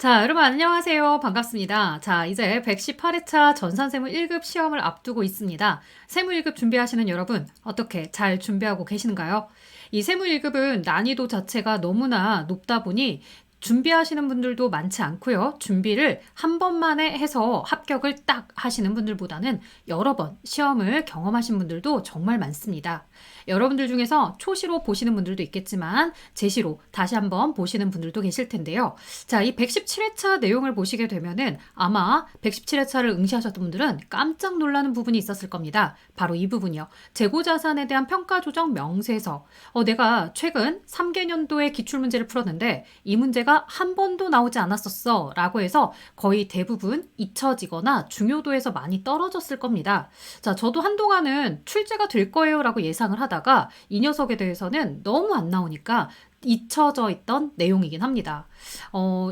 자, 여러분 안녕하세요. 반갑습니다. 자, 이제 118회차 전산세무 1급 시험을 앞두고 있습니다. 세무 1급 준비하시는 여러분, 어떻게 잘 준비하고 계시는가요? 이 세무 1급은 난이도 자체가 너무나 높다 보니 준비하시는 분들도 많지 않고요. 준비를 한 번만에 해서 합격을 딱 하시는 분들보다는 여러 번 시험을 경험하신 분들도 정말 많습니다. 여러분들 중에서 초시로 보시는 분들도 있겠지만 제시로 다시 한번 보시는 분들도 계실 텐데요. 자, 이 117회차 내용을 보시게 되면은 아마 117회차를 응시하셨던 분들은 깜짝 놀라는 부분이 있었을 겁니다. 바로 이 부분이요. 재고자산에 대한 평가 조정 명세서. 내가 최근 3개년도에 기출문제를 풀었는데 이 문제가 한 번도 나오지 않았었어 라고 해서 거의 대부분 잊혀지거나 중요도에서 많이 떨어졌을 겁니다. 자, 저도 한동안은 출제가 될 거예요 라고 예상을 하다가 이 녀석에 대해서는 너무 안 나오니까 잊혀져 있던 내용이긴 합니다.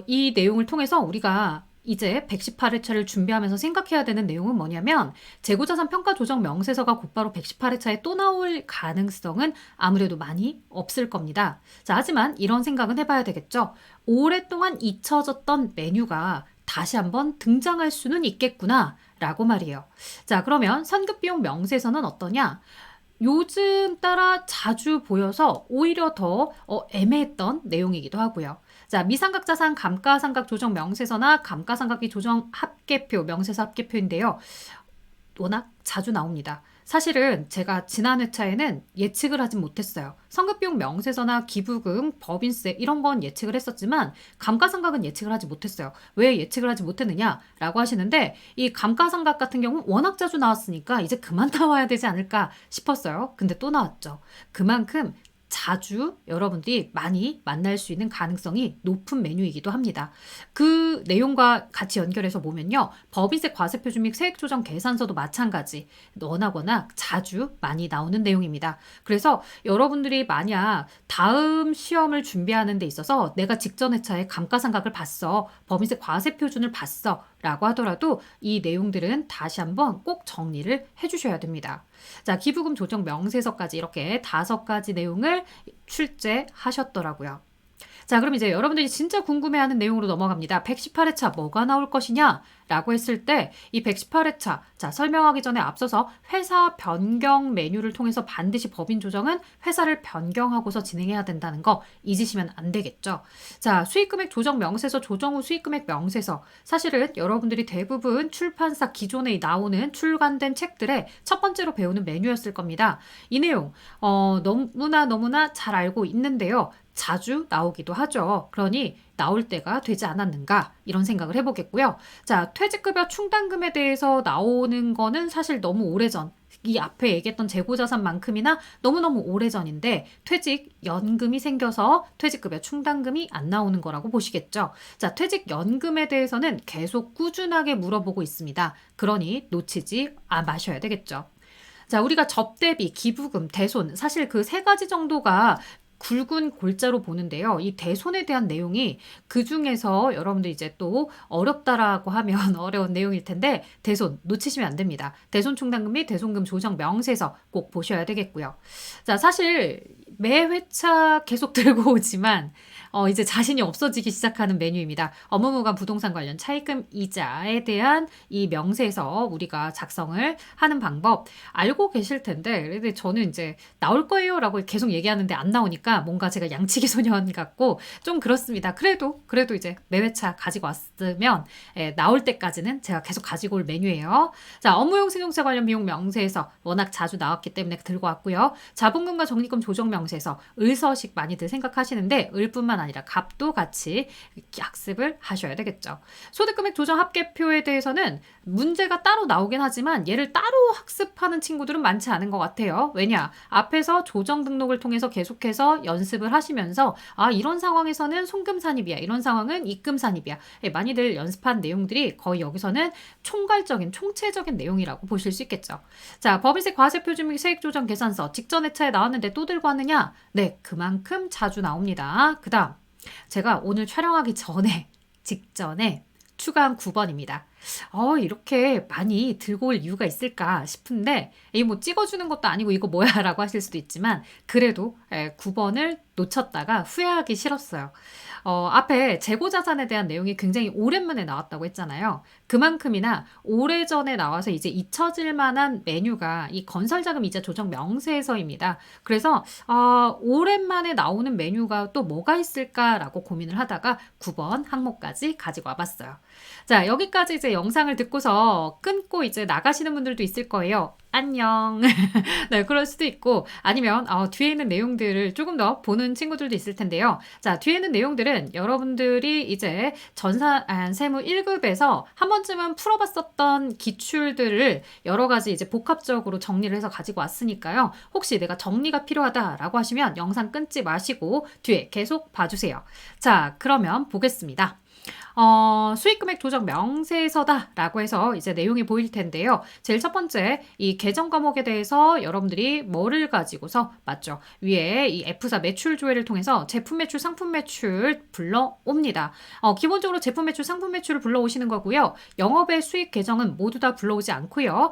이 내용을 통해서 우리가 이제 118회차를 준비하면서 생각해야 되는 내용은 뭐냐면 재고자산 평가 조정 명세서가 곧바로 118회차에 또 나올 가능성은 아무래도 많이 없을 겁니다. 자, 하지만 이런 생각은 해봐야 되겠죠. 오랫동안 잊혀졌던 메뉴가 다시 한번 등장할 수는 있겠구나 라고 말이에요. 자, 그러면 선급비용 명세서는 어떠냐? 요즘 따라 자주 보여서 오히려 더 애매했던 내용이기도 하고요. 자, 미상각자산 감가상각 조정 명세서나 감가상각비 조정 합계표, 명세서 합계표인데요. 워낙 자주 나옵니다. 사실은 제가 지난 회차에는 예측을 하진 못했어요. 성급비용 명세서나 기부금, 법인세 이런 건 예측을 했었지만 감가상각은 예측을 하지 못했어요. 왜 예측을 하지 못했느냐라고 하시는데 이 감가상각 같은 경우 워낙 자주 나왔으니까 이제 그만 나와야 되지 않을까 싶었어요. 근데 또 나왔죠. 그만큼 자주 여러분들이 많이 만날 수 있는 가능성이 높은 메뉴이기도 합니다. 그 내용과 같이 연결해서 보면요. 법인세 과세표준 및 세액조정 계산서도 마찬가지 워낙 자주 많이 나오는 내용입니다. 그래서 여러분들이 만약 다음 시험을 준비하는 데 있어서 내가 직전 회차에 감가상각을 봤어. 법인세 과세표준을 봤어. 라고 하더라도 이 내용들은 다시 한번 꼭 정리를 해주셔야 됩니다. 자, 기부금 조정 명세서까지 이렇게 5가지 내용을 출제하셨더라고요. 자, 그럼 이제 여러분들이 진짜 궁금해하는 내용으로 넘어갑니다. 118회차 뭐가 나올 것이냐? 라고 했을 때 이 118회차, 자, 설명하기 전에 앞서서 회사 변경 메뉴를 통해서 반드시 법인 조정은 회사를 변경하고서 진행해야 된다는 거 잊으시면 안 되겠죠. 자, 수익금액 조정 명세서, 조정 후 수익금액 명세서. 사실은 여러분들이 대부분 출판사 기존에 나오는 출간된 책들의 첫 번째로 배우는 메뉴였을 겁니다. 이 내용 너무나 잘 알고 있는데요. 자주 나오기도 하죠. 그러니 나올 때가 되지 않았는가 이런 생각을 해보겠고요. 자, 퇴직급여 충당금에 대해서 나오는 거는 사실 너무 오래전 이 앞에 얘기했던 재고자산만큼이나 너무너무 오래전인데 퇴직연금이 생겨서 퇴직급여 충당금이 안 나오는 거라고 보시겠죠. 자, 퇴직연금에 대해서는 계속 꾸준하게 물어보고 있습니다. 그러니 놓치지 마셔야 되겠죠. 자, 우리가 접대비, 기부금, 대손 사실 그 3가지 정도가 굵은 골자로 보는데요. 이 대손에 대한 내용이 그 중에서 여러분들 이제 또 어렵다라고 하면 어려운 내용일 텐데 대손 놓치시면 안 됩니다. 대손 충당금 및 대손금 조정 명세서 꼭 보셔야 되겠고요. 자, 사실 매 회차 계속 들고 오지만 이제 자신이 없어지기 시작하는 메뉴입니다. 업무무관 부동산 관련 차입금 이자에 대한 이 명세서 우리가 작성을 하는 방법 알고 계실 텐데 근데 저는 이제 나올 거예요 라고 계속 얘기하는데 안 나오니까 뭔가 제가 양치기 소년 같고 좀 그렇습니다. 그래도 이제 매 회차 가지고 왔으면 나올 때까지는 제가 계속 가지고 올 메뉴예요. 자, 업무용 승용차 관련 비용 명세서 워낙 자주 나왔기 때문에 들고 왔고요. 자본금과 적립금 조정 명세서 을서식 많이들 생각하시는데 을뿐만 아니라 갑도 같이 학습을 하셔야 되겠죠. 소득금액 조정 합계표에 대해서는 문제가 따로 나오긴 하지만 얘를 따로 학습하는 친구들은 많지 않은 것 같아요. 왜냐? 앞에서 조정 등록을 통해서 계속해서 연습을 하시면서 이런 상황에서는 송금산입이야. 이런 상황은 입금산입이야. 많이들 연습한 내용들이 거의 여기서는 총괄적인 총체적인 내용이라고 보실 수 있겠죠. 자, 법인세 과세표준 및 세액조정 계산서 직전 회차에 나왔는데 또 들고 왔느냐? 네, 그만큼 자주 나옵니다. 그 다음 제가 오늘 촬영하기 전에 직전에 추가한 9번입니다. 이렇게 많이 들고 올 이유가 있을까 싶은데 이 뭐 찍어주는 것도 아니고 이거 뭐야 라고 하실 수도 있지만 그래도 9번을 놓쳤다가 후회하기 싫었어요. 앞에 재고자산에 대한 내용이 굉장히 오랜만에 나왔다고 했잖아요. 그만큼이나 오래전에 나와서 이제 잊혀질 만한 메뉴가 이 건설자금 이자 조정 명세서입니다. 그래서 오랜만에 나오는 메뉴가 또 뭐가 있을까라고 고민을 하다가 9번 항목까지 가지고 와봤어요. 자, 여기까지 이제 영상을 듣고서 끊고 이제 나가시는 분들도 있을 거예요. 안녕. 네, 그럴 수도 있고 아니면 뒤에 있는 내용들을 조금 더 보는 친구들도 있을 텐데요. 자, 뒤에 있는 내용들은 여러분들이 이제 세무 1급에서 한 번쯤은 풀어봤었던 기출들을 여러 가지 이제 복합적으로 정리를 해서 가지고 왔으니까요. 혹시 내가 정리가 필요하다라고 하시면 영상 끊지 마시고 뒤에 계속 봐주세요. 자, 그러면 보겠습니다. 수익금액 조정 명세서다라고 해서 이제 내용이 보일 텐데요. 제일 첫 번째 이 계정 과목에 대해서 여러분들이 뭐를 가지고서 맞죠? 위에 이 F4 매출 조회를 통해서 제품 매출, 상품 매출 불러옵니다. 기본적으로 제품 매출, 상품 매출을 불러오시는 거고요. 영업의 수익 계정은 모두 다 불러오지 않고요.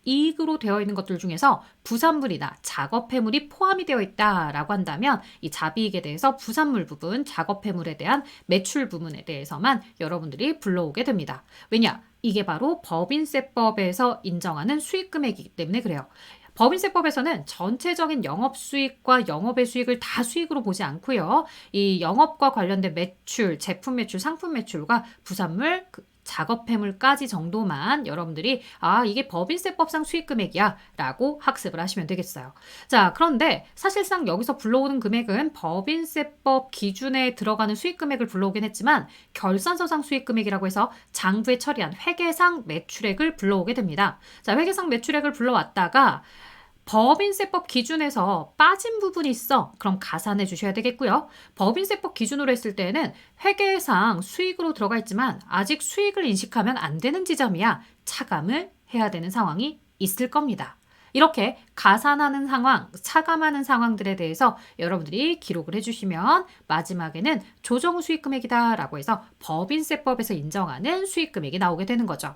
이익으로 되어 있는 것들 중에서 부산물이나 작업 폐물이 포함이 되어 있다라고 한다면 이 잡이익에 대해서 부산물 부분, 작업 폐물에 대한 매출 부분에 대해서만 여러분들이 불러오게 됩니다. 왜냐? 이게 바로 법인세법에서 인정하는 수익금액이기 때문에 그래요. 법인세법에서는 전체적인 영업수익과 영업의 수익을 다 수익으로 보지 않고요. 이 영업과 관련된 매출, 제품 매출, 상품 매출과 부산물, 작업 폐물까지 정도만 여러분들이 이게 법인세법상 수익금액이야 라고 학습을 하시면 되겠어요. 자, 그런데 사실상 여기서 불러오는 금액은 법인세법 기준에 들어가는 수익금액을 불러오긴 했지만 결산서상 수익금액이라고 해서 장부에 처리한 회계상 매출액을 불러오게 됩니다. 자, 회계상 매출액을 불러왔다가 법인세법 기준에서 빠진 부분이 있어. 그럼 가산해 주셔야 되겠고요. 법인세법 기준으로 했을 때는 회계상 수익으로 들어가 있지만 아직 수익을 인식하면 안 되는 지점이야. 차감을 해야 되는 상황이 있을 겁니다. 이렇게 가산하는 상황, 차감하는 상황들에 대해서 여러분들이 기록을 해주시면 마지막에는 조정 수익금액이다 라고 해서 법인세법에서 인정하는 수익금액이 나오게 되는 거죠.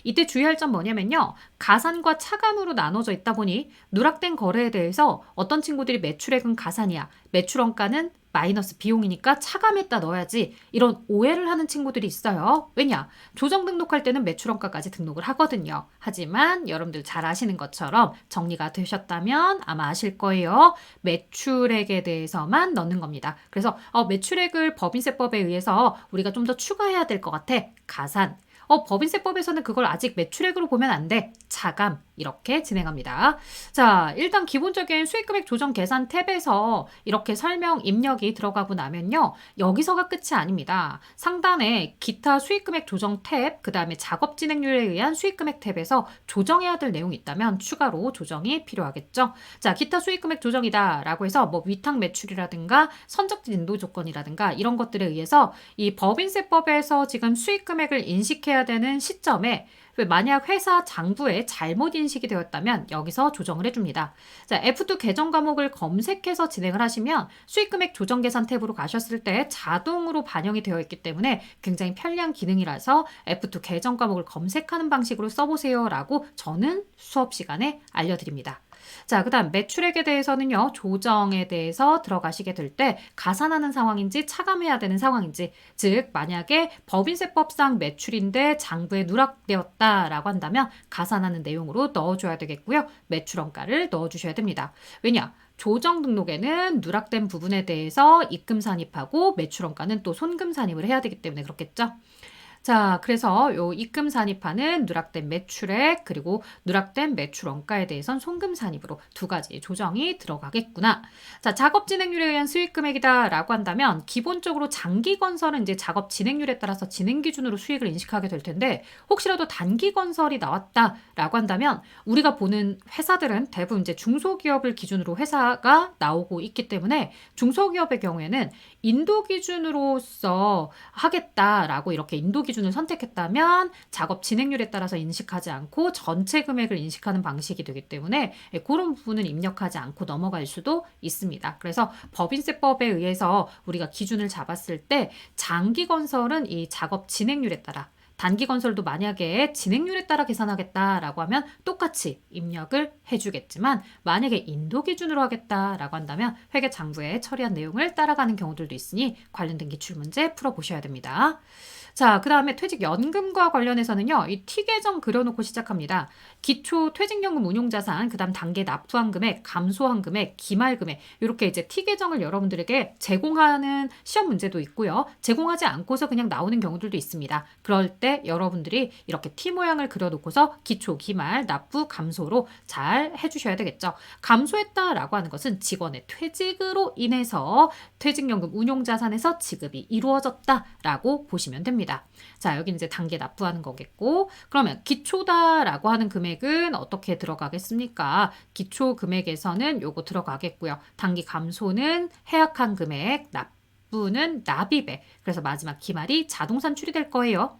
이때 주의할 점 뭐냐면요. 가산과 차감으로 나눠져 있다 보니 누락된 거래에 대해서 어떤 친구들이 매출액은 가산이야. 매출원가는 마이너스 비용이니까 차감했다 넣어야지. 이런 오해를 하는 친구들이 있어요. 왜냐? 조정 등록할 때는 매출원가까지 등록을 하거든요. 하지만 여러분들 잘 아시는 것처럼 정리가 되셨다면 아마 아실 거예요. 매출액에 대해서만 넣는 겁니다. 그래서 매출액을 법인세법에 의해서 우리가 좀 더 추가해야 될 것 같아. 가산. 법인세법에서는 그걸 아직 매출액으로 보면 안 돼. 차감. 이렇게 진행합니다. 자, 일단 기본적인 수익금액 조정 계산 탭에서 이렇게 설명 입력이 들어가고 나면요. 여기서가 끝이 아닙니다. 상단에 기타 수익금액 조정 탭, 그 다음에 작업 진행률에 의한 수익금액 탭에서 조정해야 될 내용이 있다면 추가로 조정이 필요하겠죠. 자, 기타 수익금액 조정이다 라고 해서 뭐 위탁 매출이라든가 선적진 인도 조건이라든가 이런 것들에 의해서 이 법인세법에서 지금 수익금액을 인식해야 되는 시점에 만약 회사 장부에 잘못 인식이 되었다면 여기서 조정을 해줍니다. 자, F2 계정 과목을 검색해서 진행을 하시면 수익금액 조정 계산 탭으로 가셨을 때 자동으로 반영이 되어 있기 때문에 굉장히 편리한 기능이라서 F2 계정 과목을 검색하는 방식으로 써보세요 라고 저는 수업 시간에 알려드립니다. 자, 그 다음 매출액에 대해서는요. 조정에 대해서 들어가시게 될 때 가산하는 상황인지 차감해야 되는 상황인지 즉 만약에 법인세법상 매출인데 장부에 누락되었다라고 한다면 가산하는 내용으로 넣어줘야 되겠고요. 매출원가를 넣어주셔야 됩니다. 왜냐? 조정 등록에는 누락된 부분에 대해서 입금 산입하고 매출원가는 또 손금 산입을 해야 되기 때문에 그렇겠죠. 자, 그래서 요 입금 산입하는 누락된 매출액 그리고 누락된 매출 원가에 대해선 송금 산입으로 두 가지 조정이 들어가겠구나. 자, 작업 진행률에 의한 수익 금액이다라고 한다면 기본적으로 장기 건설은 이제 작업 진행률에 따라서 진행 기준으로 수익을 인식하게 될 텐데 혹시라도 단기 건설이 나왔다라고 한다면 우리가 보는 회사들은 대부분 이제 중소기업을 기준으로 회사가 나오고 있기 때문에 중소기업의 경우에는 인도 기준으로서 하겠다라고 이렇게 인도 기준을 선택했다면 작업 진행률에 따라서 인식하지 않고 전체 금액을 인식하는 방식이 되기 때문에 그런 부분은 입력하지 않고 넘어갈 수도 있습니다. 그래서 법인세법에 의해서 우리가 기준을 잡았을 때 장기 건설은 이 작업 진행률에 따라 단기건설도 만약에 진행률에 따라 계산하겠다라고 하면 똑같이 입력을 해주겠지만 만약에 인도 기준으로 하겠다라고 한다면 회계장부에 처리한 내용을 따라가는 경우들도 있으니 관련된 기출문제 풀어보셔야 됩니다. 자, 그 다음에 퇴직연금과 관련해서는요, 이 T계정 그려놓고 시작합니다. 기초 퇴직연금 운용자산, 그 다음 단계 납부한 금액, 감소한 금액, 기말 금액, 이렇게 이제 T계정을 여러분들에게 제공하는 시험 문제도 있고요. 제공하지 않고서 그냥 나오는 경우들도 있습니다. 그럴 때 여러분들이 이렇게 T 모양을 그려놓고서 기초, 기말, 납부, 감소로 잘 해주셔야 되겠죠. 감소했다라고 하는 것은 직원의 퇴직으로 인해서 퇴직연금 운용자산에서 지급이 이루어졌다라고 보시면 됩니다. 자, 여기 이제 단계 납부하는 거겠고, 그러면 기초다라고 하는 금액은 어떻게 들어가겠습니까? 기초 금액에서는 요거 들어가겠고요. 단기 감소는 해약한 금액, 납부는 납입액. 그래서 마지막 기말이 자동 산출이 될 거예요.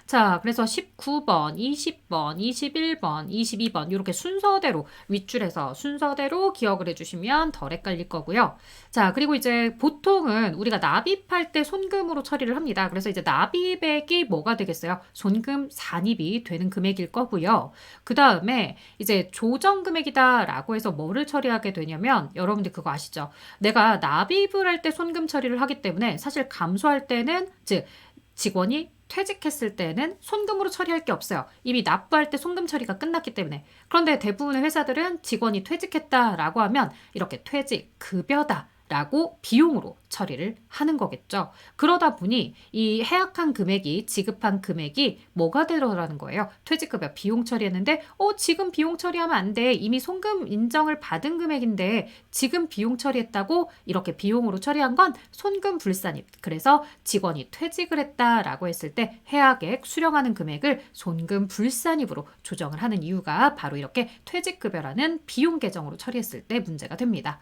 자, 그래서 19번, 20번, 21번, 22번 이렇게 순서대로 윗줄에서 순서대로 기억을 해주시면 덜 헷갈릴 거고요. 자, 그리고 이제 보통은 우리가 납입할 때 손금으로 처리를 합니다. 그래서 이제 납입액이 뭐가 되겠어요? 손금 산입이 되는 금액일 거고요. 그 다음에 이제 조정금액이다라고 해서 뭐를 처리하게 되냐면 여러분들 그거 아시죠? 내가 납입을 할 때 손금 처리를 하기 때문에 사실 감소할 때는 즉 직원이 퇴직했을 때는 손금으로 처리할 게 없어요. 이미 납부할 때 손금 처리가 끝났기 때문에. 그런데 대부분의 회사들은 직원이 퇴직했다라고 하면 이렇게 퇴직급여다라고 비용으로 처리를 하는 거겠죠. 그러다 보니 이 해약한 금액이 지급한 금액이 뭐가 되더라는 거예요. 퇴직급여 비용 처리했는데 지금 비용 처리하면 안 돼. 이미 손금 인정을 받은 금액인데 지금 비용 처리했다고 이렇게 비용으로 처리한 건 손금 불산입. 그래서 직원이 퇴직을 했다라고 했을 때 해약액 수령하는 금액을 손금 불산입으로 조정을 하는 이유가 바로 이렇게 퇴직급여라는 비용 계정으로 처리했을 때 문제가 됩니다.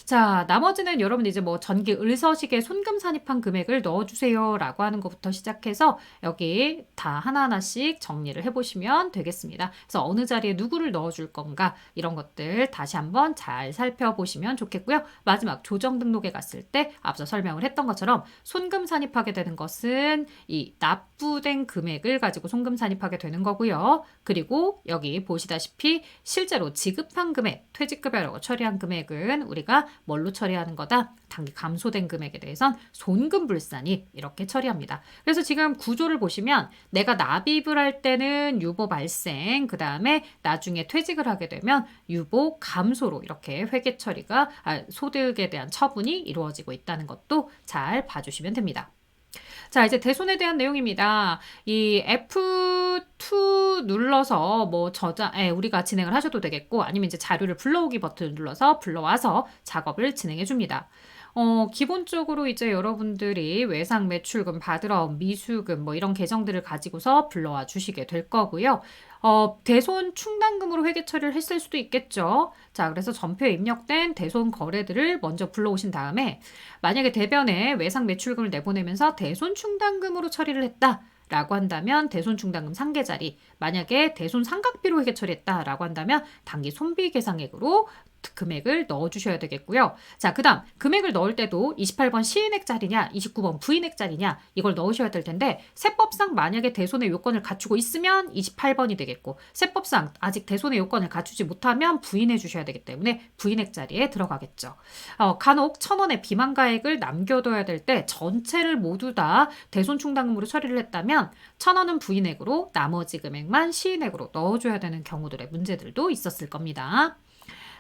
자, 나머지는 여러분 이제 뭐 전기 을서식에 손금 산입한 금액을 넣어주세요 라고 하는 것부터 시작해서 여기 다 하나하나씩 정리를 해보시면 되겠습니다. 그래서 어느 자리에 누구를 넣어줄 건가 이런 것들 다시 한번 잘 살펴보시면 좋겠고요. 마지막 조정 등록에 갔을 때 앞서 설명을 했던 것처럼 손금 산입하게 되는 것은 이 납부된 금액을 가지고 손금 산입하게 되는 거고요. 그리고 여기 보시다시피 실제로 지급한 금액, 퇴직급여라고 처리한 금액은 우리가 뭘로 처리하는 거다? 단기 감소된 금액에 대해선 손금불산입 이렇게 처리합니다. 그래서 지금 구조를 보시면 내가 납입을 할 때는 유보 발생, 그 다음에 나중에 퇴직을 하게 되면 유보 감소로 이렇게 회계 처리가 소득에 대한 처분이 이루어지고 있다는 것도 잘 봐주시면 됩니다. 자, 이제 대손에 대한 내용입니다. 이 F2 눌러서 뭐 우리가 진행을 하셔도 되겠고 아니면 이제 자료를 불러오기 버튼을 눌러서 불러와서 작업을 진행해 줍니다. 기본적으로 이제 여러분들이 외상 매출금 받으러 온 미수금 뭐 이런 계정들을 가지고서 불러와 주시게 될 거고요. 대손 충당금으로 회계 처리를 했을 수도 있겠죠. 자, 그래서 전표에 입력된 대손 거래들을 먼저 불러오신 다음에 만약에 대변에 외상 매출금을 내보내면서 대손 충당금으로 처리를 했다. 라고 한다면 대손 충당금 상계 자리, 만약에 대손 상각비로 회계 처리했다라고 한다면 단기 손비 계상액으로 금액을 넣어주셔야 되겠고요. 자, 그 다음 금액을 넣을 때도 28번 시인액짜리냐 29번 부인액짜리냐 이걸 넣으셔야 될 텐데 세법상 만약에 대손의 요건을 갖추고 있으면 28번이 되겠고 세법상 아직 대손의 요건을 갖추지 못하면 부인해 주셔야 되기 때문에 부인액짜리에 들어가겠죠. 간혹 1,000원의 비만가액을 남겨둬야 될 때 전체를 모두 다 대손 충당금으로 처리를 했다면 1,000원은 부인액으로 나머지 금액만 시인액으로 넣어줘야 되는 경우들의 문제들도 있었을 겁니다.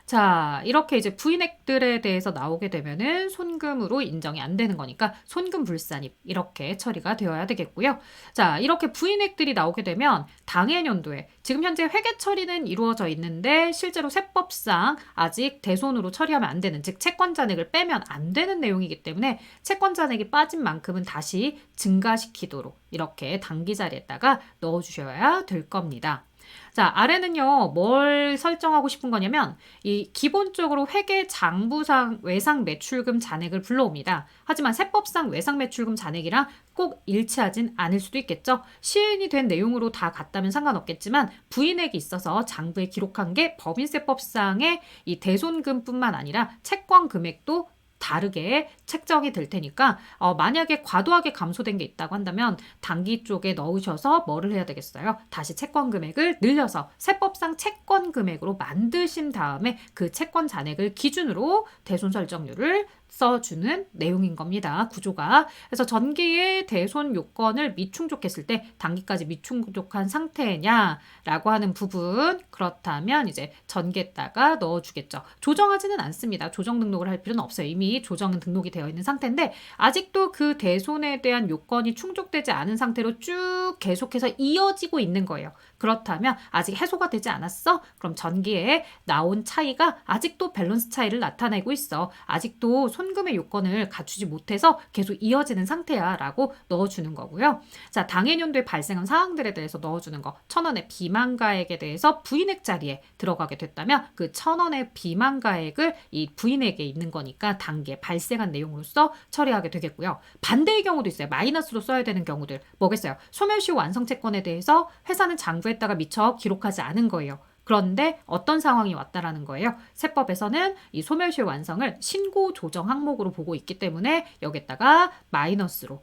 자, 이렇게 이제 부인액들에 대해서 나오게 되면은 손금으로 인정이 안 되는 거니까 손금 불산입 이렇게 처리가 되어야 되겠고요. 자, 이렇게 부인액들이 나오게 되면 당해년도에 지금 현재 회계 처리는 이루어져 있는데 실제로 세법상 아직 대손으로 처리하면 안 되는 즉 채권 잔액을 빼면 안 되는 내용이기 때문에 채권 잔액이 빠진 만큼은 다시 증가시키도록 이렇게 단기 자리에다가 넣어주셔야 될 겁니다. 자, 아래는요, 뭘 설정하고 싶은 거냐면, 이 기본적으로 회계 장부상 외상 매출금 잔액을 불러옵니다. 하지만 세법상 외상 매출금 잔액이랑 꼭 일치하진 않을 수도 있겠죠. 시인이 된 내용으로 다 같다면 상관없겠지만 부인액이 있어서 장부에 기록한 게 법인세법상의 이 대손금뿐만 아니라 채권 금액도 다르게 책정이 될 테니까 만약에 과도하게 감소된 게 있다고 한다면 단기 쪽에 넣으셔서 뭐를 해야 되겠어요? 다시 채권 금액을 늘려서 세법상 채권 금액으로 만드신 다음에 그 채권 잔액을 기준으로 대손 설정률을 써주는 내용인 겁니다. 구조가. 그래서 전기의 대손 요건을 미충족했을 때 단기까지 미충족한 상태냐라고 하는 부분, 그렇다면 이제 전기에다가 넣어주겠죠. 조정하지는 않습니다. 조정 등록을 할 필요는 없어요. 이미 조정 등록이 되어 있는 상태인데 아직도 그 대손에 대한 요건이 충족되지 않은 상태로 쭉 계속해서 이어지고 있는 거예요. 그렇다면 아직 해소가 되지 않았어? 그럼 전기에 나온 차이가 아직도 밸런스 차이를 나타내고 있어. 아직도 손금의 요건을 갖추지 못해서 계속 이어지는 상태야 라고 넣어주는 거고요. 자, 당해년도에 발생한 사항들에 대해서 넣어주는 거. 1,000원의 비만가액에 대해서 부인액 자리에 들어가게 됐다면 그 1,000원의 비만가액을 이 부인액에 있는 거니까 단기에 발생한 내용으로서 처리하게 되겠고요. 반대의 경우도 있어요. 마이너스로 써야 되는 경우들. 뭐겠어요? 소멸시효 완성채권에 대해서 회사는 장부에다가 미처 기록하지 않은 거예요. 그런데 어떤 상황이 왔다라는 거예요. 세법에서는 이 소멸시효 완성을 신고 조정 항목으로 보고 있기 때문에 여기다가 마이너스로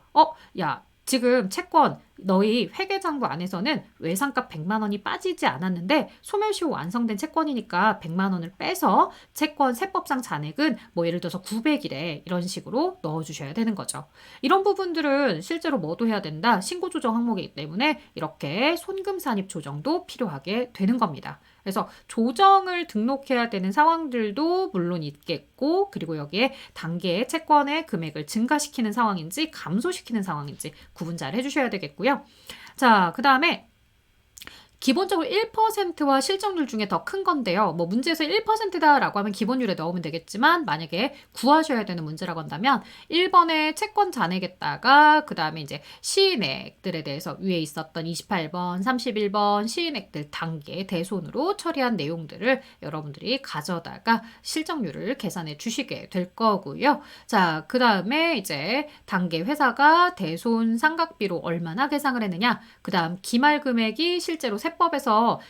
야 지금 채권 너희 회계장부 안에서는 외상값 100만 원이 빠지지 않았는데 소멸시효 완성된 채권이니까 100만 원을 빼서 채권 세법상 잔액은 뭐 예를 들어서 900이래 이런 식으로 넣어주셔야 되는 거죠. 이런 부분들은 실제로 뭐도 해야 된다? 신고조정 항목이기 때문에 이렇게 손금산입 조정도 필요하게 되는 겁니다. 그래서 조정을 등록해야 되는 상황들도 물론 있겠고 그리고 여기에 단계의 채권의 금액을 증가시키는 상황인지 감소시키는 상황인지 구분 잘 해주셔야 되겠고요. 자, 그 다음에 기본적으로 1%와 실적률 중에 더 큰 건데요. 뭐 문제에서 1%다라고 하면 기본율에 넣으면 되겠지만 만약에 구하셔야 되는 문제라고 한다면 1번의 채권 잔액에다가 그 다음에 이제 시인액들에 대해서 위에 있었던 28번, 31번 시인액들 단계 대손으로 처리한 내용들을 여러분들이 가져다가 실적률을 계산해 주시게 될 거고요. 자, 그 다음에 이제 단계 회사가 대손 상각비로 얼마나 계상을 했느냐. 그 다음 기말 금액이 실제로 세법에서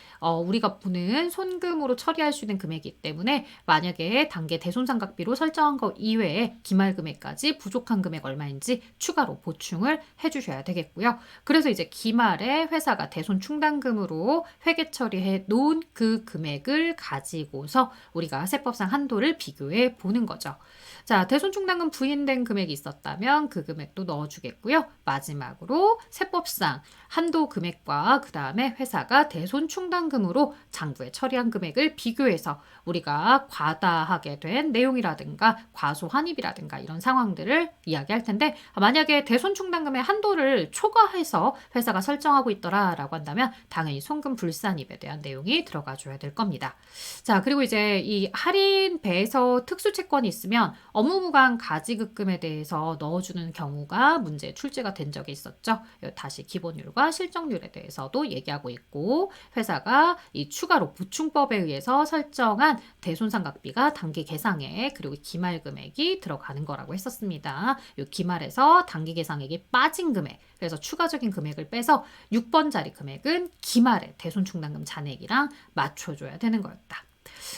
우리가 보는 손금으로 처리할 수 있는 금액이기 때문에 만약에 단계 대손상각비로 설정한 것 이외에 기말 금액까지 부족한 금액 얼마인지 추가로 보충을 해주셔야 되겠고요. 그래서 이제 기말에 회사가 대손 충당금으로 회계 처리해 놓은 그 금액을 가지고서 우리가 세법상 한도를 비교해 보는 거죠. 자, 대손 충당금 부인된 금액이 있었다면 그 금액도 넣어주겠고요. 마지막으로 세법상 한도 금액과 그 다음에 회사가 대손 충당금으로 장부에 처리한 금액을 비교해서 우리가 과다하게 된 내용이라든가 과소환입이라든가 이런 상황들을 이야기할 텐데 만약에 대손 충당금의 한도를 초과해서 회사가 설정하고 있더라라고 한다면 당연히 손금 불산입에 대한 내용이 들어가 줘야 될 겁니다. 자, 그리고 이제 이 할인 배서 특수채권이 있으면 업무무관 가지급금에 대해서 넣어주는 경우가 문제 출제가 된 적이 있었죠. 다시 기본율과 실적률에 대해서도 얘기하고 있고 회사가 이 추가로 보충법에 의해서 설정한 대손상각비가 단기 계상에 그리고 기말 금액이 들어가는 거라고 했었습니다. 이 기말에서 단기 계상액이 빠진 금액 그래서 추가적인 금액을 빼서 6번 자리 금액은 기말의 대손충당금 잔액이랑 맞춰줘야 되는 거였다.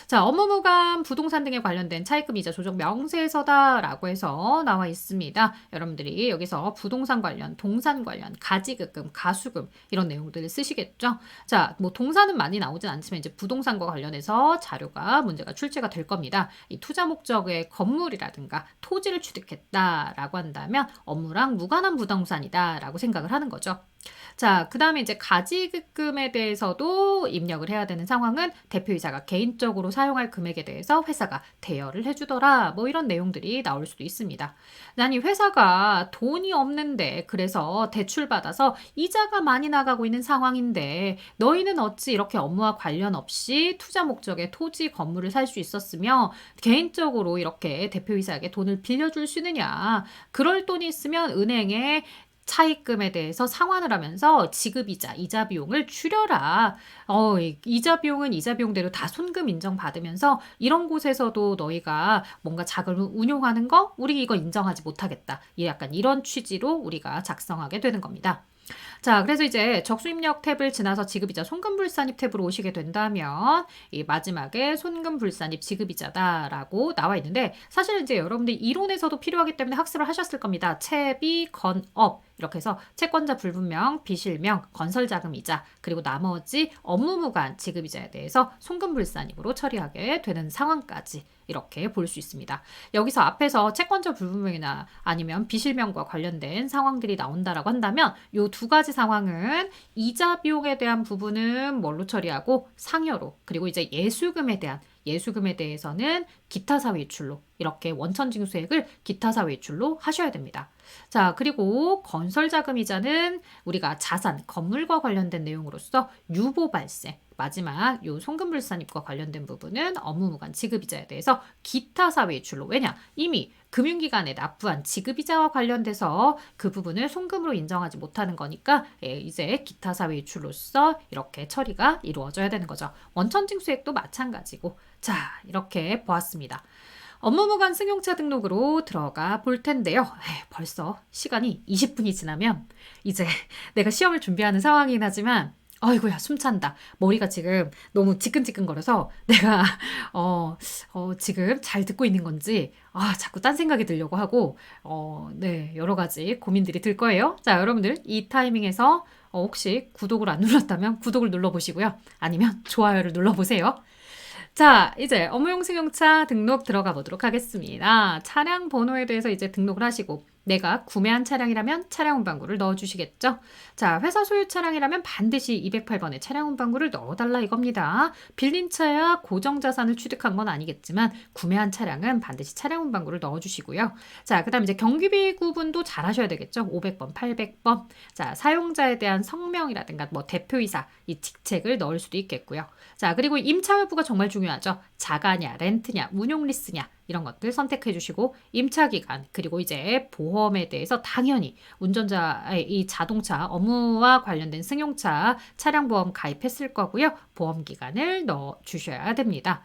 자, 업무무관 부동산 등에 관련된 차입금 이자 조정 명세서다라고 해서 나와 있습니다. 여러분들이 여기서 부동산 관련, 동산 관련, 가지급금, 가수금 이런 내용들을 쓰시겠죠. 자, 뭐 동산은 많이 나오진 않지만 이제 부동산과 관련해서 자료가 문제가 출제가 될 겁니다. 이 투자 목적의 건물이라든가 토지를 취득했다라고 한다면 업무랑 무관한 부동산이다라고 생각을 하는 거죠. 자, 그 다음에 이제 가지급금에 대해서도 입력을 해야 되는 상황은 대표이사가 개인적으로 사용할 금액에 대해서 회사가 대여를 해주더라. 뭐 이런 내용들이 나올 수도 있습니다. 아니, 회사가 돈이 없는데 그래서 대출받아서 이자가 많이 나가고 있는 상황인데 너희는 어찌 이렇게 업무와 관련 없이 투자 목적의 토지, 건물을 살 수 있었으며 개인적으로 이렇게 대표이사에게 돈을 빌려줄 수 있느냐. 그럴 돈이 있으면 은행에 차입금에 대해서 상환을 하면서 지급이자, 이자 비용을 줄여라. 이자 비용은 이자 비용대로 다 손금 인정받으면서 이런 곳에서도 너희가 뭔가 자금을 운용하는 거? 우리 이거 인정하지 못하겠다. 약간 이런 취지로 우리가 작성하게 되는 겁니다. 자, 그래서 이제 적수입력 탭을 지나서 지급이자 손금불산입 탭으로 오시게 된다면 이 마지막에 손금불산입 지급이자다라고 나와 있는데 사실 이제 여러분들이 이론에서도 필요하기 때문에 학습을 하셨을 겁니다. 채비, 건업 이렇게 해서 채권자 불분명, 비실명, 건설자금이자 그리고 나머지 업무무관 지급이자에 대해서 손금불산입으로 처리하게 되는 상황까지 이렇게 볼 수 있습니다. 여기서 앞에서 채권자 불분명이나 아니면 비실명과 관련된 상황들이 나온다라고 한다면 이 두 가지 상황은 이자 비용에 대한 부분은 뭘로 처리하고 상여로 그리고 이제 예수금에 대해서는 기타 사외이출로 이렇게 원천징수액을 기타 사외이출로 하셔야 됩니다. 자, 그리고 건설자금이자는 우리가 자산, 건물과 관련된 내용으로서 유보 발생, 마지막 요 송금불산입과 관련된 부분은 업무무관 지급이자에 대해서 기타 사외이출로 왜냐? 이미 금융기관에 납부한 지급이자와 관련돼서 그 부분을 송금으로 인정하지 못하는 거니까 이제 기타 사외이출로서 이렇게 처리가 이루어져야 되는 거죠. 원천징수액도 마찬가지고 자, 이렇게 보았습니다. 업무무관 승용차 등록으로 들어가 볼 텐데요. 벌써 시간이 20분이 지나면 이제 내가 시험을 준비하는 상황이긴 하지만 아이고야 숨찬다. 머리가 지금 너무 지끈지끈거려서 내가 지금 잘 듣고 있는 건지 자꾸 딴 생각이 들려고 하고 네, 여러 가지 고민들이 들 거예요. 자, 여러분들 이 타이밍에서 혹시 구독을 안 눌렀다면 구독을 눌러보시고요. 아니면 좋아요를 눌러보세요. 자, 이제 업무용 승용차 등록 들어가 보도록 하겠습니다. 차량 번호에 대해서 이제 등록을 하시고 내가 구매한 차량이라면 차량 운반구를 넣어주시겠죠? 자, 회사 소유 차량이라면 반드시 208번에 차량 운반구를 넣어달라 이겁니다. 빌린 차야 고정자산을 취득한 건 아니겠지만 구매한 차량은 반드시 차량 운반구를 넣어주시고요. 자, 그 다음 이제 경비비 구분도 잘 하셔야 되겠죠? 500번, 800번. 자, 사용자에 대한 성명이라든가 뭐 대표이사 이 직책을 넣을 수도 있겠고요. 자, 그리고 임차 여부가 정말 중요하죠. 자가냐, 렌트냐, 운용 리스냐 이런 것들 선택해 주시고 임차 기간 그리고 이제 보험에 대해서 당연히 운전자의 이 자동차 업무와 관련된 승용차 차량 보험 가입했을 거고요. 보험 기간을 넣어 주셔야 됩니다.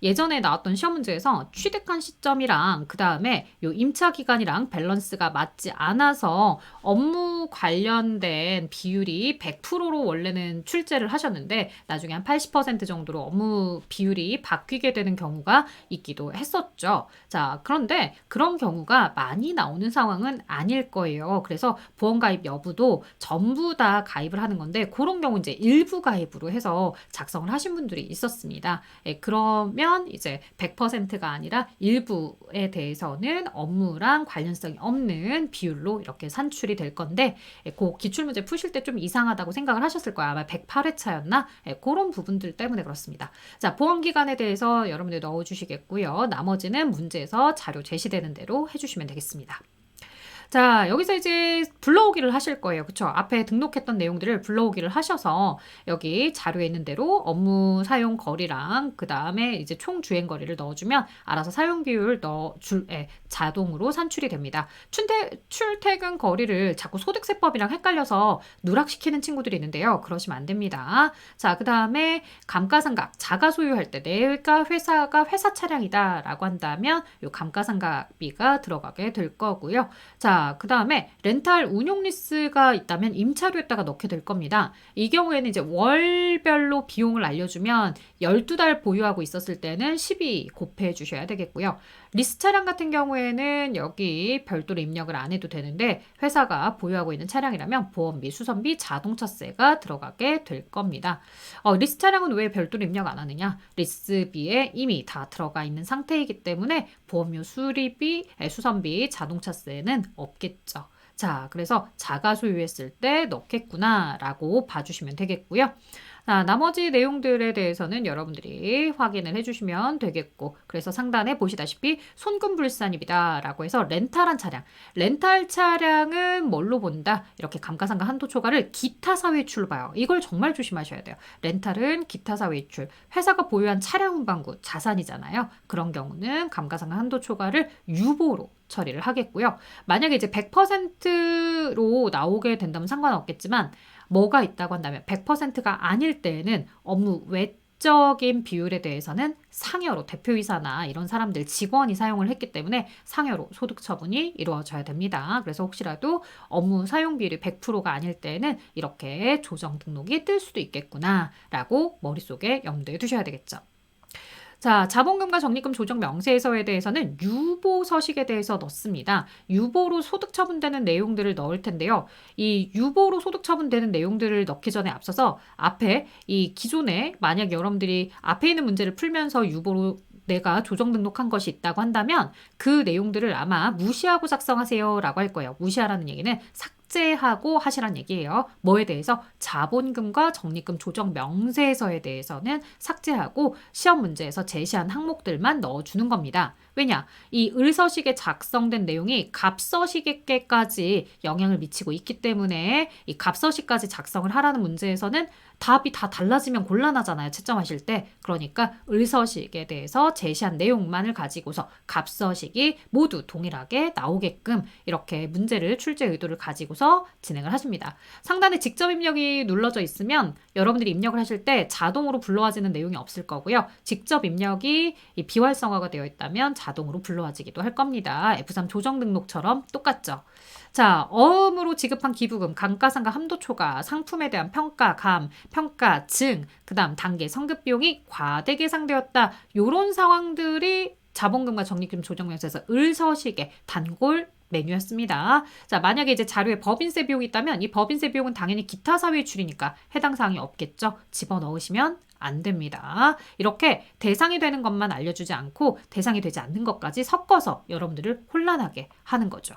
예전에 나왔던 시험 문제에서 취득한 시점이랑 그 다음에 요 임차 기간이랑 밸런스가 맞지 않아서 업무 관련된 비율이 100%로 원래는 출제를 하셨는데 나중에 한 80% 정도로 업무 비율이 바뀌게 되는 경우가 있기도 했었죠. 자, 그런데 그런 경우가 많이 나오는 상황은 아닐 거예요. 그래서 보험 가입 여부도 전부 다 가입을 하는 건데 그런 경우 이제 일부 가입으로 해서 작성을 하신 분들이 있었습니다. 그러면 이제 100%가 아니라 일부에 대해서는 업무랑 관련성이 없는 비율로 이렇게 산출이 될 건데 그 기출문제 푸실 때 좀 이상하다고 생각을 하셨을 거예요. 아마 108회차였나? 그런 부분들 때문에 그렇습니다. 자, 보험기간에 대해서 여러분들 넣어주시겠고요. 나머지는 문제에서 자료 제시되는 대로 해주시면 되겠습니다. 자, 여기서 이제 불러오기를 하실 거예요. 그쵸? 앞에 등록했던 내용들을 불러오기를 하셔서 여기 자료에 있는 대로 업무 사용 거리랑 그 다음에 이제 총 주행 거리를 넣어주면 알아서 사용 비율 자동으로 산출이 됩니다. 출퇴근 거리를 자꾸 소득세법이랑 헷갈려서 누락시키는 친구들이 있는데요. 그러시면 안 됩니다. 자, 그 다음에 감가상각, 자가 소유할 때 내가 회사가 회사 차량이다 라고 한다면 이 감가상각비가 들어가게 될 거고요. 자, 그 다음에 렌탈 운용 리스가 있다면 임차료에다가 넣게 될 겁니다. 이 경우에는 이제 월별로 비용을 알려주면 12달 보유하고 있었을 때는 12 곱해 주셔야 되겠고요. 리스 차량 같은 경우에는 여기 별도로 입력을 안 해도 되는데 회사가 보유하고 있는 차량이라면 보험비, 수선비, 자동차세가 들어가게 될 겁니다. 리스 차량은 왜 별도로 입력 안 하느냐? 리스비에 이미 다 들어가 있는 상태이기 때문에 보험료, 수리비, 수선비, 자동차세는 없겠죠. 자, 그래서 자가 소유했을 때 넣겠구나 라고 봐주시면 되겠고요. 나머지 내용들에 대해서는 여러분들이 확인을 해주시면 되겠고 그래서 상단에 보시다시피 손금불산입니다 라고 해서 렌탈한 차량 렌탈 차량은 뭘로 본다? 이렇게 감가상각 한도 초과를 기타 사외출로 봐요. 이걸 정말 조심하셔야 돼요. 렌탈은 기타 사외출 회사가 보유한 차량 운반구 자산이잖아요. 그런 경우는 감가상각 한도 초과를 유보로 처리를 하겠고요. 만약에 이제 100%로 나오게 된다면 상관없겠지만 뭐가 있다고 한다면 100%가 아닐 때에는 업무 외 법적인 비율에 대해서는 상여로 대표이사나 이런 사람들 직원이 사용을 했기 때문에 상여로 소득 처분이 이루어져야 됩니다. 그래서 혹시라도 업무 사용 비율이 100%가 아닐 때는 이렇게 조정 등록이 뜰 수도 있겠구나라고 머릿속에 염두에 두셔야 되겠죠. 자, 자본금과 적립금 조정 명세서에 대해서는 유보 서식에 대해서 넣습니다. 유보로 소득 처분되는 내용들을 넣을 텐데요. 이 유보로 소득 처분되는 내용들을 넣기 전에 앞서서 앞에 이 기존에 만약 여러분들이 앞에 있는 문제를 풀면서 유보로 내가 조정 등록한 것이 있다고 한다면 그 내용들을 아마 무시하고 작성하세요 라고 할 거예요. 무시하라는 얘기는 삭제하고 하시란 얘기예요. 뭐에 대해서? 자본금과 적립금 조정 명세서에 대해서는 삭제하고 시험 문제에서 제시한 항목들만 넣어주는 겁니다. 왜냐? 이 을서식에 작성된 내용이 갑서식에까지 영향을 미치고 있기 때문에 이 갑서식까지 작성을 하라는 문제에서는 답이 다 달라지면 곤란하잖아요. 채점하실 때. 그러니까 을서식에 대해서 제시한 내용만을 가지고서 갑서식이 모두 동일하게 나오게끔 이렇게 문제를 출제 의도를 가지고서 진행을 하십니다. 상단에 직접 입력이 눌러져 있으면 여러분들이 입력을 하실 때 자동으로 불러와지는 내용이 없을 거고요. 직접 입력이 비활성화가 되어 있다면 자동으로 불러와지기도 할 겁니다. F3 조정 등록처럼 똑같죠. 자, 어음으로 지급한 기부금, 감가상각 함도초과, 상품에 대한 평가, 평가, 그 다음 단계 성급 비용이 과대 계상되었다. 요런 상황들이 자본금과 적립금 조정명세서 을서식의 단골 메뉴였습니다. 자, 만약에 이제 자료에 법인세 비용이 있다면 이 법인세 비용은 당연히 기타 사유출이니까 해당 사항이 없겠죠. 집어넣으시면 안 됩니다. 이렇게 대상이 되는 것만 알려주지 않고 대상이 되지 않는 것까지 섞어서 여러분들을 혼란하게 하는 거죠.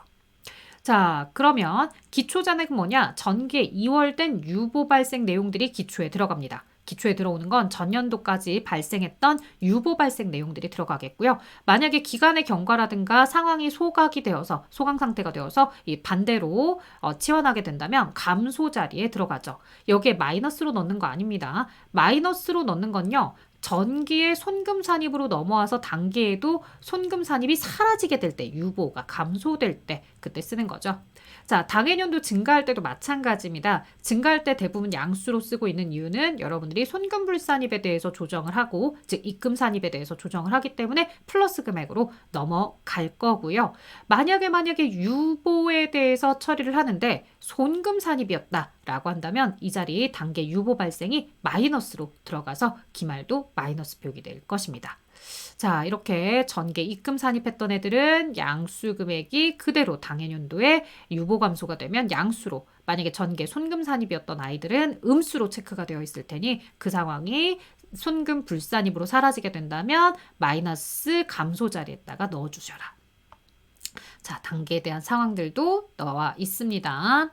자, 그러면 기초잔액은 뭐냐? 전기에 2월된 유보 발생 내용들이 기초에 들어갑니다. 기초에 들어오는 건 전년도까지 발생했던 유보 발생 내용들이 들어가겠고요. 만약에 기간의 경과라든가 상황이 소각이 되어서 소강 상태가 되어서 이 반대로 치환하게 된다면 감소 자리에 들어가죠. 여기에 마이너스로 넣는 거 아닙니다. 마이너스로 넣는 건요. 전기의 손금 산입으로 넘어와서 단계에도 손금 산입이 사라지게 될 때, 유보가 감소될 때 그때 쓰는 거죠. 자, 당해년도 증가할 때도 마찬가지입니다. 증가할 때 대부분 양수로 쓰고 있는 이유는 여러분들이 손금 불산입에 대해서 조정을 하고, 즉 입금 산입에 대해서 조정을 하기 때문에 플러스 금액으로 넘어갈 거고요. 만약에 유보에 대해서 처리를 하는데 손금 산입이었다라고 한다면 이 자리에 단계 유보 발생이 마이너스로 들어가서 기말도 마이너스 표기 될 것입니다. 자, 이렇게 전개 입금 산입했던 애들은 양수 금액이 그대로 당해년도에 유보 감소가 되면 양수로, 만약에 전개 손금 산입이었던 아이들은 음수로 체크가 되어 있을 테니 그 상황이 손금 불산입으로 사라지게 된다면 마이너스 감소 자리에다가 넣어주셔라. 자, 단계에 대한 상황들도 나와 있습니다.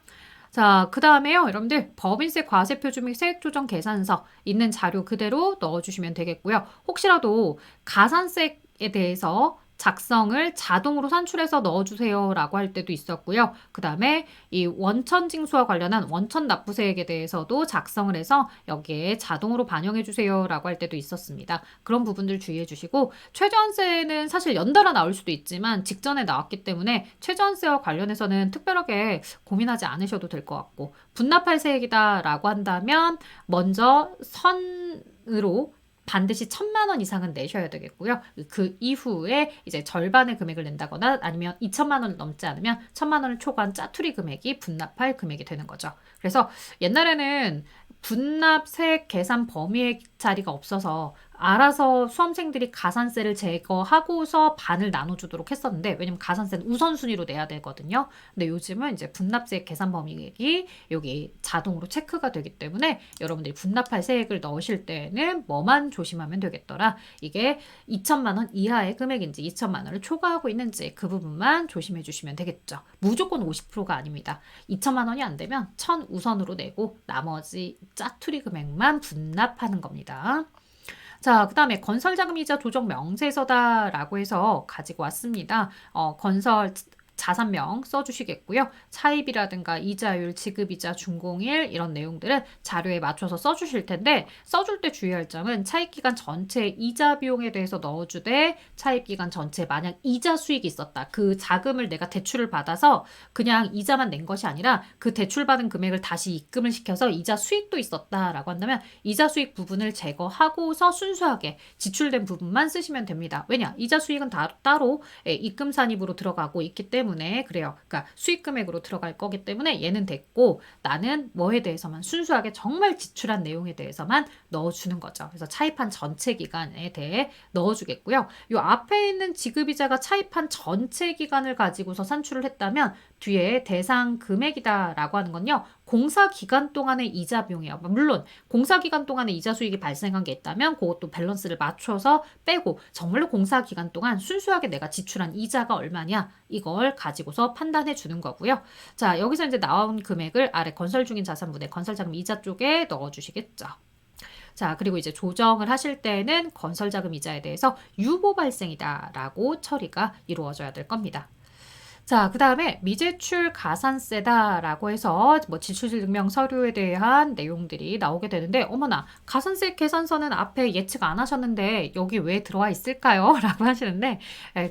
자, 그 다음에요. 여러분들 법인세 과세표준 및 세액조정 계산서 있는 자료 그대로 넣어주시면 되겠고요. 혹시라도 가산세에 대해서 작성을 자동으로 산출해서 넣어주세요 라고 할 때도 있었고요. 그 다음에 이 원천 징수와 관련한 원천 납부세액에 대해서도 작성을 해서 여기에 자동으로 반영해 주세요 라고 할 때도 있었습니다. 그런 부분들 주의해 주시고, 최저한세는 사실 연달아 나올 수도 있지만 직전에 나왔기 때문에 최저한세와 관련해서는 특별하게 고민하지 않으셔도 될 것 같고, 분납할 세액이다 라고 한다면 먼저 선으로 반드시 1,000만 원 이상은 내셔야 되겠고요. 그 이후에 이제 절반의 금액을 낸다거나 아니면 2,000만 원을 넘지 않으면 1,000만 원을 초과한 짜투리 금액이 분납할 금액이 되는 거죠. 그래서 옛날에는 분납세액 계산 범위의 자리가 없어서 알아서 수험생들이 가산세를 제거하고서 반을 나눠주도록 했었는데, 왜냐면 가산세는 우선순위로 내야 되거든요. 근데 요즘은 이제 분납세액 계산 범위액이 여기 자동으로 체크가 되기 때문에 여러분들이 분납할 세액을 넣으실 때는 뭐만 조심하면 되겠더라. 이게 2,000만 원 이하의 금액인지 2,000만 원을 초과하고 있는지 그 부분만 조심해 주시면 되겠죠. 무조건 50%가 아닙니다. 2,000만 원이 안 되면 1,000 우선으로 내고 나머지 짜투리 금액만 분납하는 겁니다. 자, 그 다음에 건설자금이자 조정 명세서다라고 해서 가지고 왔습니다. 건설 자산명 써주시겠고요. 차입이라든가 이자율, 지급이자, 준공일 이런 내용들은 자료에 맞춰서 써주실 텐데 써줄 때 주의할 점은 차입기간 전체 이자 비용에 대해서 넣어주되 차입기간 전체 만약 이자 수익이 있었다. 그 자금을 내가 대출을 받아서 그냥 이자만 낸 것이 아니라 그 대출받은 금액을 다시 입금을 시켜서 이자 수익도 있었다라고 한다면 이자 수익 부분을 제거하고서 순수하게 지출된 부분만 쓰시면 됩니다. 왜냐? 이자 수익은 따로 입금 산입으로 들어가고 있기 때문에 그래요. 그러니까 수익 금액으로 들어갈 거기 때문에 얘는 됐고 나는 뭐에 대해서만 순수하게 정말 지출한 내용에 대해서만 넣어주는 거죠. 그래서 차입한 전체 기간에 대해 넣어주겠고요. 이 앞에 있는 지급이자가 차입한 전체 기간을 가지고서 산출을 했다면 뒤에 대상 금액이다라고 하는 건요. 공사 기간 동안의 이자 비용이에요. 물론 공사 기간 동안에 이자 수익이 발생한 게 있다면 그것도 밸런스를 맞춰서 빼고 정말로 공사 기간 동안 순수하게 내가 지출한 이자가 얼마냐 이걸 가지고서 판단해 주는 거고요. 자, 여기서 이제 나온 금액을 아래 건설 중인 자산분의 건설자금 이자 쪽에 넣어 주시겠죠. 자, 그리고 이제 조정을 하실 때는 건설자금 이자에 대해서 유보 발생이다라고 처리가 이루어져야 될 겁니다. 자, 그 다음에 미제출 가산세다라고 해서 뭐 지출증명 서류에 대한 내용들이 나오게 되는데 어머나 가산세 계산서는 앞에 예측 안 하셨는데 여기 왜 들어와 있을까요? 라고 하시는데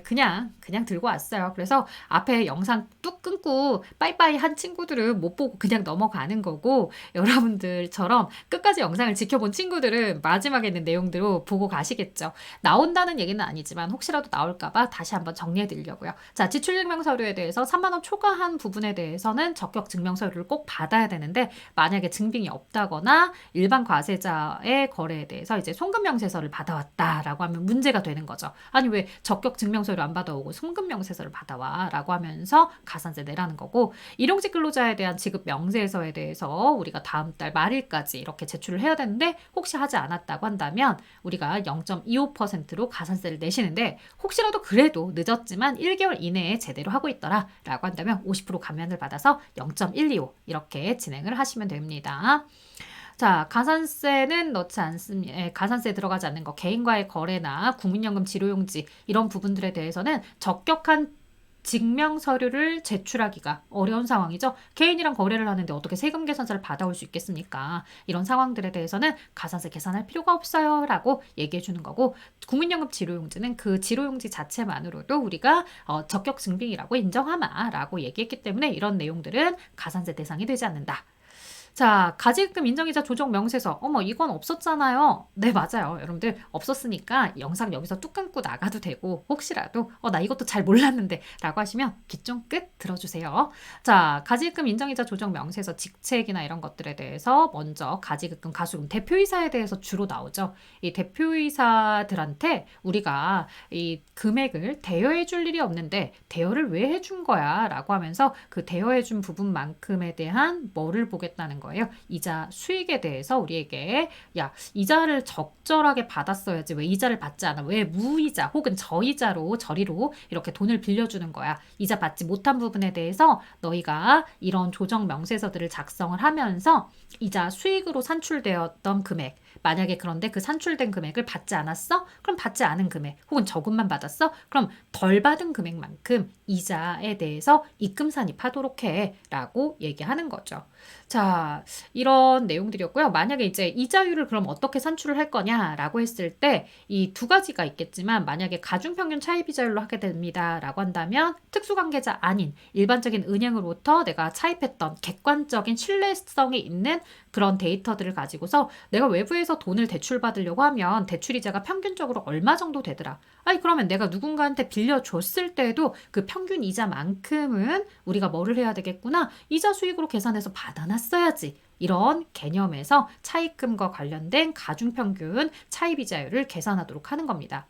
그냥 들고 왔어요. 그래서 앞에 영상 뚝 끊고 빠이빠이 한 친구들은 못 보고 그냥 넘어가는 거고 여러분들처럼 끝까지 영상을 지켜본 친구들은 마지막에 있는 내용대로 보고 가시겠죠. 나온다는 얘기는 아니지만 혹시라도 나올까봐 다시 한번 정리해 드리려고요. 자, 지출증명 서류 에 대해서 3만 원 초과한 부분에 대해서는 적격 증명 서류를 꼭 받아야 되는데 만약에 증빙이 없다거나 일반 과세자의 거래에 대해서 이제 송금 명세서를 받아왔다라고 하면 문제가 되는 거죠. 아니 왜 적격 증명 서류 안 받아오고 송금 명세서를 받아와라고 하면서 가산세 내라는 거고 일용직 근로자에 대한 지급 명세서에 대해서 우리가 다음 달 말일까지 이렇게 제출을 해야 되는데 혹시 하지 않았다고 한다면 우리가 0.25%로 가산세를 내시는데 혹시라도 그래도 늦었지만 1개월 이내에 제대로 하고 있더라 라고 한다면 50% 감면을 받아서 0.125 이렇게 진행을 하시면 됩니다. 자, 가산세는 넣지 않습니다. 가산세 들어가지 않는 거 개인과의 거래나 국민연금 지료용지 이런 부분들에 대해서는 적격한 증명 서류를 제출하기가 어려운 상황이죠. 개인이랑 거래를 하는데 어떻게 세금 계산서를 받아올 수 있겠습니까? 이런 상황들에 대해서는 가산세 계산할 필요가 없어요 라고 얘기해 주는 거고 국민연금 지료용지는 그 지료용지 자체만으로도 우리가 적격 증빙이라고 인정하마 라고 얘기했기 때문에 이런 내용들은 가산세 대상이 되지 않는다. 자, 가지금 인정이자 조정 명세서. 어머, 이건 없었잖아요. 네, 맞아요. 여러분들 없었으니까 영상 여기서 뚝 끊고 나가도 되고 혹시라도 나 이것도 잘 몰랐는데 라고 하시면 귀 좀 끝 들어주세요. 자, 가지금 인정이자 조정 명세서 직책이나 이런 것들에 대해서 먼저 가지금 가수금 대표이사에 대해서 주로 나오죠. 이 대표이사들한테 우리가 이 금액을 대여해 줄 일이 없는데 대여를 왜 해준 거야? 라고 하면서 그 대여해 준 부분만큼에 대한 뭐를 보겠다는 거예요. 이자 수익에 대해서 우리에게 야, 이자를 적절하게 받았어야지 왜 이자를 받지 않아? 왜 무이자 혹은 저이자로 저리로 이렇게 돈을 빌려주는 거야? 이자 받지 못한 부분에 대해서 너희가 이런 조정 명세서들을 작성을 하면서 이자 수익으로 산출되었던 금액 만약에 그런데 그 산출된 금액을 받지 않았어? 그럼 받지 않은 금액 혹은 저금만 받았어? 그럼 덜 받은 금액만큼 이자에 대해서 입금 산입하도록 해 라고 얘기하는 거죠. 자, 이런 내용들이었고요. 만약에 이제 이자율을 그럼 어떻게 산출을 할 거냐라고 했을 때 이 두 가지가 있겠지만 만약에 가중평균 차입이자율로 하게 됩니다 라고 한다면 특수관계자 아닌 일반적인 은행으로부터 내가 차입했던 객관적인 신뢰성이 있는 그런 데이터들을 가지고서 내가 외부에서 돈을 대출받으려고 하면 대출이자가 평균적으로 얼마 정도 되더라. 아니 그러면 내가 누군가한테 빌려줬을 때도 그 평균 이자만큼은 우리가 뭐를 해야 되겠구나. 이자 수익으로 계산해서 받아놨어야지. 이런 개념에서 차입금과 관련된 가중평균 차입이자율을 계산하도록 하는 겁니다.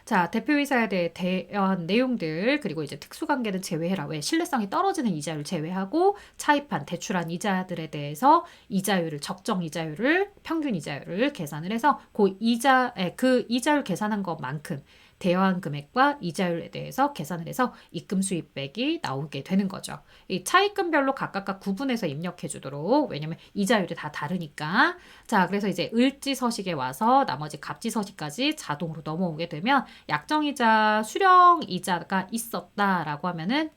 자, 대표이사에 대한 내용들 그리고 이제 특수관계는 제외해라. 왜 신뢰성이 떨어지는 이자율 제외하고 차입한 대출한 이자들에 대해서 이자율을 적정 이자율을 평균 이자율을 계산을 해서 그 이자율 계산한 것만큼 대여한 금액과 이자율에 대해서 계산을 해서 입금 수입액이 나오게 되는 거죠. 이 차입금별로 각각 구분해서 입력해 주도록 왜냐면 이자율이 다 다르니까. 자, 그래서 이제 을지서식에 와서 나머지 갑지서식까지 자동으로 넘어오게 되면 약정이자 수령이자가 있었다라고 하면은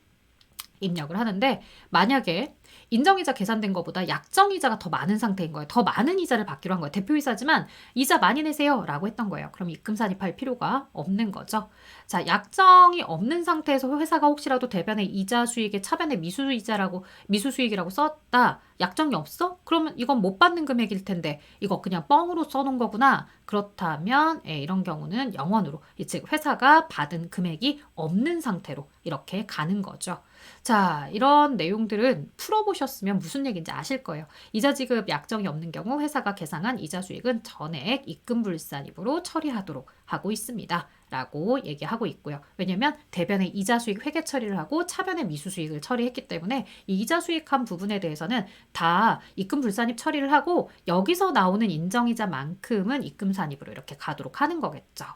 입력을 하는데 만약에 인정이자 계산된 것보다 약정이자가 더 많은 상태인 거예요. 더 많은 이자를 받기로 한 거예요. 대표이사지만 이자 많이 내세요 라고 했던 거예요. 그럼 입금 산입할 필요가 없는 거죠. 자, 약정이 없는 상태에서 회사가 혹시라도 대변의 이자 수익에 차변의 미수수익이라고 썼다. 약정이 없어? 그러면 이건 못 받는 금액일 텐데 이거 그냥 뻥으로 써놓은 거구나. 그렇다면 이런 경우는 영원으로 즉 회사가 받은 금액이 없는 상태로 이렇게 가는 거죠. 자, 이런 내용들은 풀어보셨으면 무슨 얘기인지 아실 거예요. 이자 지급 약정이 없는 경우 회사가 계상한 이자 수익은 전액 입금불산입으로 처리하도록 하고 있습니다. 라고 얘기하고 있고요. 왜냐면 대변의 이자 수익 회계 처리를 하고 차변의 미수 수익을 처리했기 때문에 이 이자 수익한 부분에 대해서는 다 입금 불산입 처리를 하고 여기서 나오는 인정이자만큼은 입금 산입으로 이렇게 가도록 하는 거겠죠.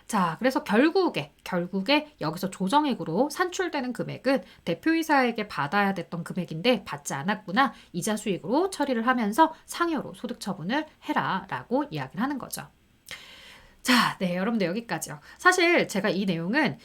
자, 그래서 결국에 여기서 조정액으로 산출되는 금액은 대표이사에게 받아야 됐던 금액인데 받지 않았구나. 이자 수익으로 처리를 하면서 상여로 소득 처분을 해라 라고 이야기를 하는 거죠. 자, 네, 여러분들 여기까지요. 사실 제가 이 내용은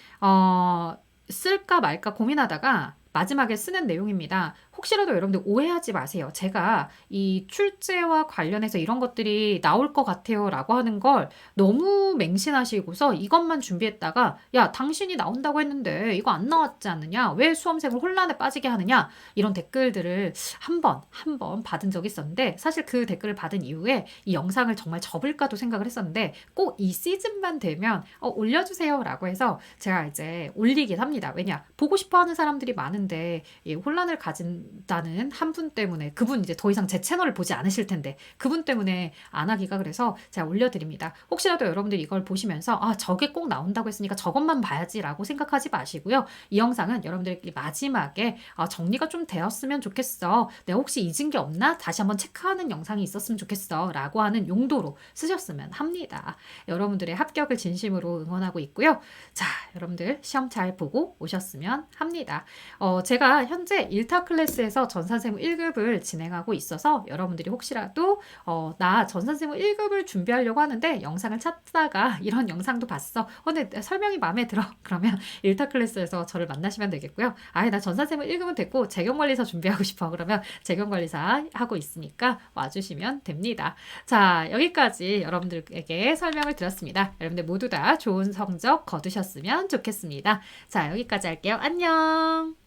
쓸까 말까 고민하다가 마지막에 쓰는 내용입니다. 혹시라도 여러분들 오해하지 마세요. 제가 이 출제와 관련해서 이런 것들이 나올 것 같아요 라고 하는 걸 너무 맹신하시고서 이것만 준비했다가 야, 당신이 나온다고 했는데 이거 안 나왔지 않느냐? 왜 수험생을 혼란에 빠지게 하느냐? 이런 댓글들을 한 번 받은 적이 있었는데 사실 그 댓글을 받은 이후에 이 영상을 정말 접을까도 생각을 했었는데 꼭 이 시즌만 되면 올려주세요 라고 해서 제가 이제 올리긴 합니다. 왜냐? 보고 싶어 하는 사람들이 많은데 이 혼란을 가진다는 한 분 때문에 그분 이제 더 이상 제 채널을 보지 않으실 텐데 그분 때문에 안 하기가 그래서 제가 올려드립니다. 혹시라도 여러분들이 이걸 보시면서 저게 꼭 나온다고 했으니까 저것만 봐야지 라고 생각하지 마시고요. 이 영상은 여러분들이 마지막에 정리가 좀 되었으면 좋겠어. 내가 혹시 잊은 게 없나? 다시 한번 체크하는 영상이 있었으면 좋겠어 라고 하는 용도로 쓰셨으면 합니다. 여러분들의 합격을 진심으로 응원하고 있고요. 자, 여러분들 시험 잘 보고 오셨으면 합니다. 제가 현재 1타 클래스에서 전산세무 1급을 진행하고 있어서 여러분들이 혹시라도 나 전산세무 1급을 준비하려고 하는데 영상을 찾다가 이런 영상도 봤어. 근데 설명이 마음에 들어. 그러면 1타 클래스에서 저를 만나시면 되겠고요. 나 전산세무 1급은 됐고 재경관리사 준비하고 싶어. 그러면 재경관리사 하고 있으니까 와주시면 됩니다. 자, 여기까지 여러분들에게 설명을 드렸습니다. 여러분들 모두 다 좋은 성적 거두셨으면 좋겠습니다. 자, 여기까지 할게요. 안녕.